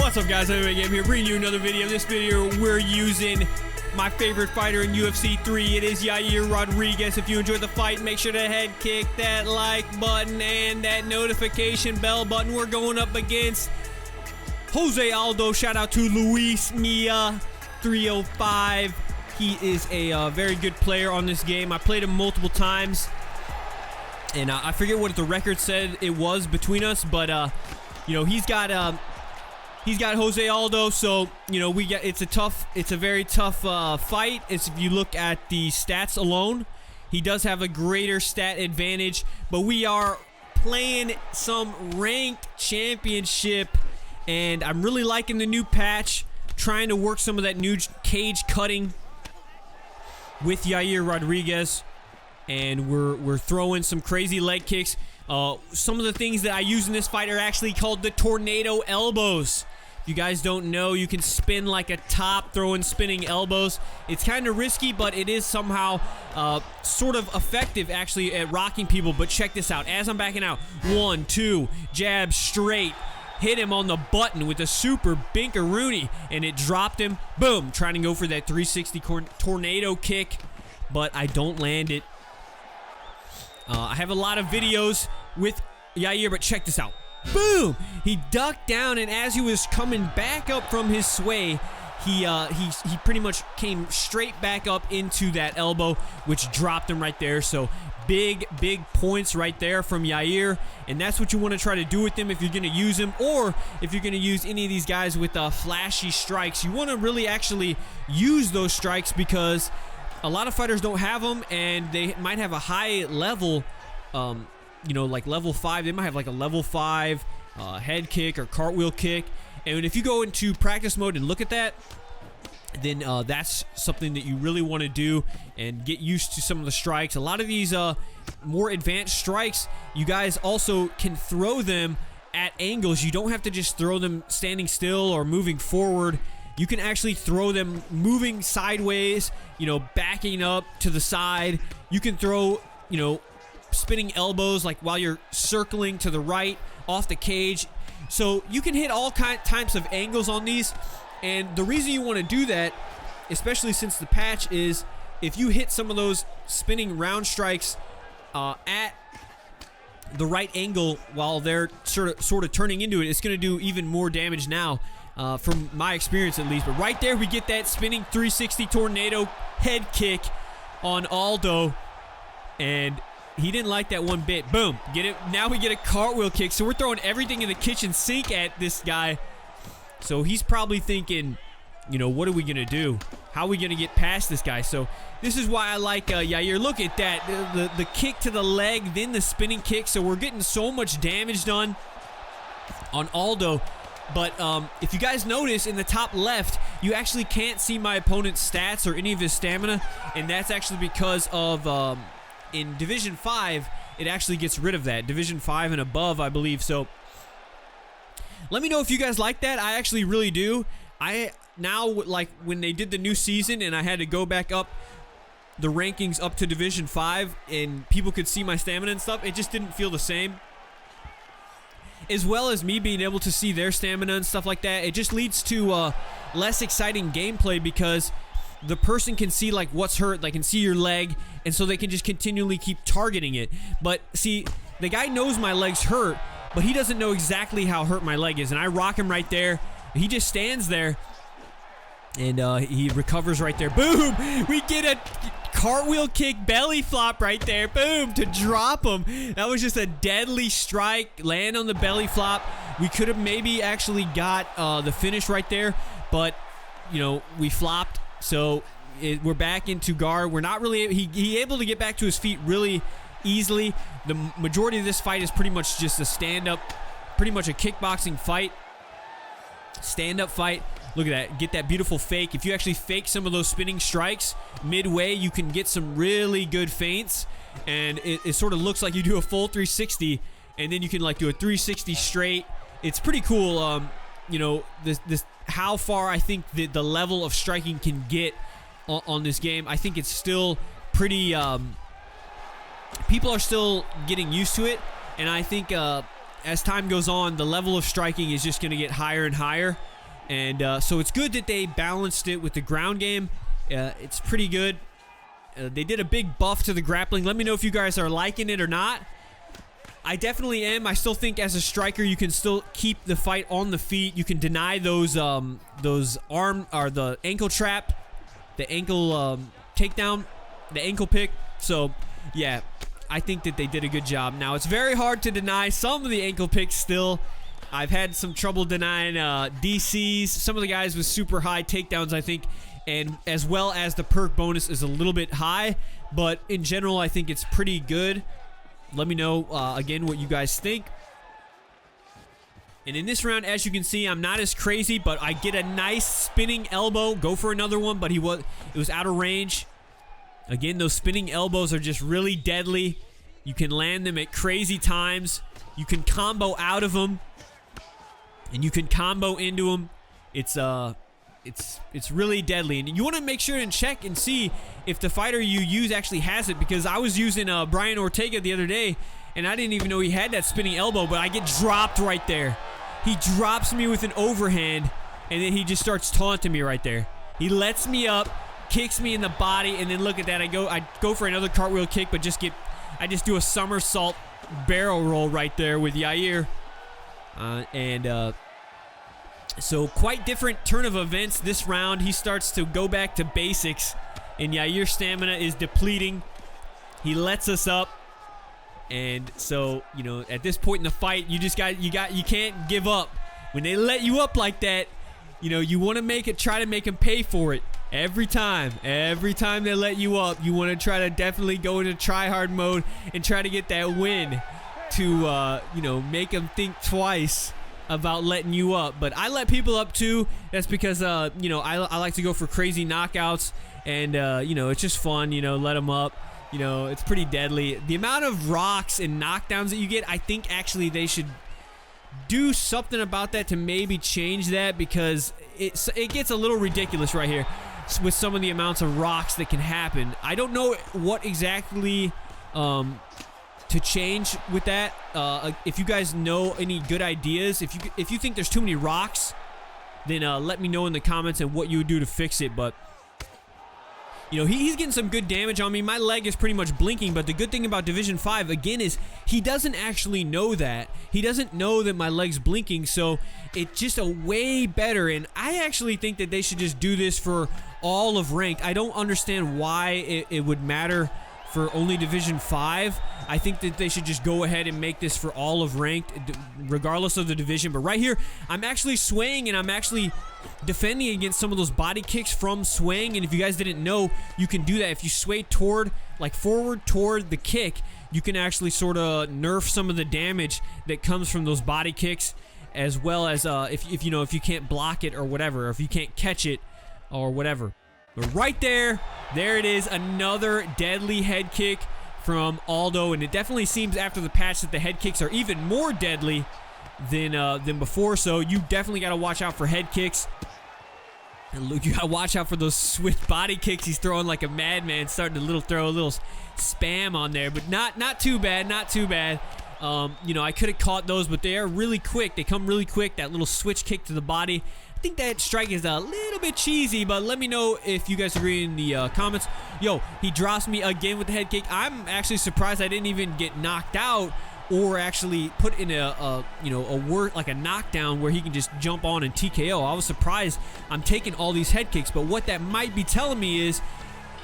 What's up, guys? MMAGAME here, bringing you another video. In this video, we're using my favorite fighter in UFC 3. It is Yair Rodriguez. If you enjoyed the fight, make sure to head kick that like button and that notification bell button. We're going up against Jose Aldo. Shout out to Luis Mia 305. He is a very good player on this game. I played him multiple times, and I forget what the record said it was between us, but you know, he's got Jose Aldo, so you know it's a very tough fight. If you look at the stats alone, he does have a greater stat advantage, but we are playing some ranked championship, and I'm really liking the new patch, trying to work some of that new cage cutting with Yair Rodriguez, and we're throwing some crazy leg kicks. Some of the things that I use in this fight are actually called the tornado elbows. If you guys don't know, you can spin like a top, throwing spinning elbows. It's kind of risky, but it is somehow sort of effective actually at rocking people. But check this out. As I'm backing out, 1, 2, jab straight. Hit him on the button with a super binkaroonie, and it dropped him. Boom, trying to go for that 360 tornado kick, but I don't land it. I have a lot of videos with Yair, but check this out. Boom! He ducked down, and as he was coming back up from his sway, he pretty much came straight back up into that elbow, which dropped him right there. So big points right there from Yair, and that's what you want to try to do with him if you're going to use him, or if you're going to use any of these guys with flashy strikes. You want to really actually use those strikes because a lot of fighters don't have them, and they might have a high level, you know, like level 5. They might have like a level 5 head kick or cartwheel kick. And if you go into practice mode and look at that, then that's something that you really want to do and get used to some of the strikes. A lot of these more advanced strikes, you guys also can throw them at angles. You don't have to just throw them standing still or moving forward. You can actually throw them moving sideways, you know, backing up to the side. You can throw, you know, spinning elbows like while you're circling to the right off the cage. So you can hit all types of angles on these. And the reason you want to do that, especially since the patch, is if you hit some of those spinning round strikes at the right angle while they're sort of turning into it, it's going to do even more damage now. From my experience at least. But right there we get that spinning 360 tornado head kick on Aldo, and he didn't like that one bit. Boom, get it. Now we get a cartwheel kick. So we're throwing everything in the kitchen sink at this guy. So he's probably thinking, you know, what are we gonna do? How are we gonna get past this guy? So this is why I like Yair. Look at that, the kick to the leg, then the spinning kick. So we're getting so much damage done on Aldo. But if you guys notice in the top left, you actually can't see my opponent's stats or any of his stamina, and that's actually because of in Division 5, it actually gets rid of that. Division 5 and above, I believe. So let me know if you guys like that. I actually really do. I now, like when they did the new season and I had to go back up the rankings up to Division 5 and people could see my stamina and stuff, it just didn't feel the same. As well as me being able to see their stamina and stuff like that, it just leads to less exciting gameplay because the person can see like what's hurt, they can see your leg, and so they can just continually keep targeting it. But see, the guy knows my leg's hurt, but he doesn't know exactly how hurt my leg is, and I rock him right there. He just stands there, and he recovers right there. Boom! We get a cartwheel kick belly flop right there. Boom! To drop him. That was just a deadly strike. Land on the belly flop. We could have maybe actually got the finish right there, but you know, we flopped. So we're back into guard. We're not really he able to get back to his feet really easily. The majority of this fight is pretty much just a stand-up, pretty much a kickboxing fight. Stand-up fight. Look at that. Get that beautiful fake. If you actually fake some of those spinning strikes midway, you can get some really good feints. And it sort of looks like you do a full 360, and then you can like do a 360 straight. It's pretty cool. You know, this how far I think the level of striking can get on this game. I think it's still pretty. People are still getting used to it, and I think as time goes on, the level of striking is just going to get higher and higher. And so it's good that they balanced it with the ground game. It's pretty good. They did a big buff to the grappling. Let me know if you guys are liking it or not. I definitely am. I still think as a striker, you can still keep the fight on the feet. You can deny those arm or the ankle trap, the ankle takedown, the ankle pick. So yeah, I think that they did a good job. Now it's very hard to deny some of the ankle picks still. I've had some trouble denying DCs. Some of the guys with super high takedowns, I think, and as well as the perk bonus is a little bit high. But in general, I think it's pretty good. Let me know, again, what you guys think. And in this round, as you can see, I'm not as crazy, but I get a nice spinning elbow. Go for another one, but it was out of range. Again, those spinning elbows are just really deadly. You can land them at crazy times. You can combo out of them, and you can combo into them. It's really deadly, and you want to make sure and check and see if the fighter you use actually has it, because I was using Brian Ortega the other day, and I didn't even know he had that spinning elbow, but I get dropped right there. He drops me with an overhand, and then he just starts taunting me right there. He lets me up, kicks me in the body, and then look at that. I go for another cartwheel kick, but I just do a somersault barrel roll right there with Yair, so quite different turn of events this round. He starts to go back to basics, and Yair's stamina is depleting. He lets us up, and so at this point in the fight, you can't give up. When they let you up like that, you want to try to make him pay for it every time. Every time they let you up, you want to try to definitely go into try hard mode and try to get that win to make them think twice about letting you up. But I let people up too. That's because I like to go for crazy knockouts, and it's just fun. Let them up. It's pretty deadly. The amount of rocks and knockdowns that you get, I think actually they should do something about that to maybe change that, because it gets a little ridiculous right here with some of the amounts of rocks that can happen. I don't know what exactly to change with that. If you guys know any good ideas, if you think there's too many rocks, then let me know in the comments and what you would do to fix it. But he's getting some good damage on me. My leg is pretty much blinking, but the good thing about Division 5 again is he doesn't actually know that. He doesn't know that my leg's blinking, so it's just a way better. And I actually think that they should just do this for all of ranked. I don't understand why it would matter for only Division 5. I think that they should just go ahead and make this for all of ranked, regardless of the division. But right here, I'm actually swaying, and I'm actually defending against some of those body kicks from swaying. And if you guys didn't know, you can do that. If you sway forward toward the kick, you can actually sort of nerf some of the damage that comes from those body kicks, as well as if you can't block it or whatever, or if you can't catch it or whatever. But right there it is, another deadly head kick from Aldo, and it definitely seems after the patch that the head kicks are even more deadly than before. So you definitely got to watch out for head kicks. And look, you got to watch out for those switch body kicks. He's throwing like a madman, starting to throw a little spam on there, but not too bad, not too bad. I could have caught those, but they are really quick. They come really quick. That little switch kick to the body. I think that strike is a little bit cheesy, but let me know if you guys agree in the comments. Yo, he drops me again with the head kick. I'm actually surprised I didn't even get knocked out, or actually put in a knockdown where he can just jump on and TKO. I was surprised I'm taking all these head kicks, but what that might be telling me is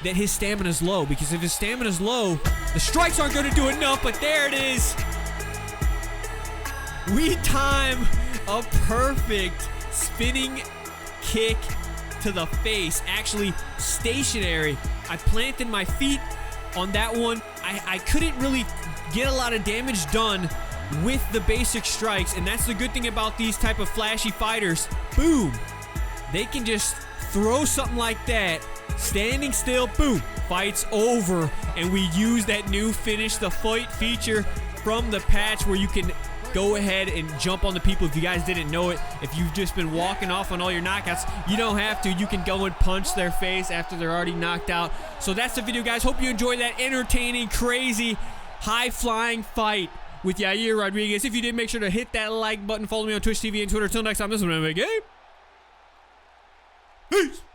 that his stamina is low, because if his stamina is low, the strikes aren't going to do enough. But there it is. We time a perfect spinning kick to the face, actually stationary. I planted my feet on that one. I couldn't really get a lot of damage done with the basic strikes, and that's the good thing about these type of flashy fighters. Boom, they can just throw something like that, standing still, boom, fight's over. And we use that new finish the fight feature from the patch, where you can go ahead and jump on the people. If you guys didn't know it, if you've just been walking off on all your knockouts, you don't have to. You can go and punch their face after they're already knocked out. So that's the video, guys. Hope you enjoyed that entertaining, crazy, high-flying fight with Yair Rodriguez. If you did, make sure to hit that like button. Follow me on Twitch TV and Twitter. Until next time, this is MMAGAME. Peace.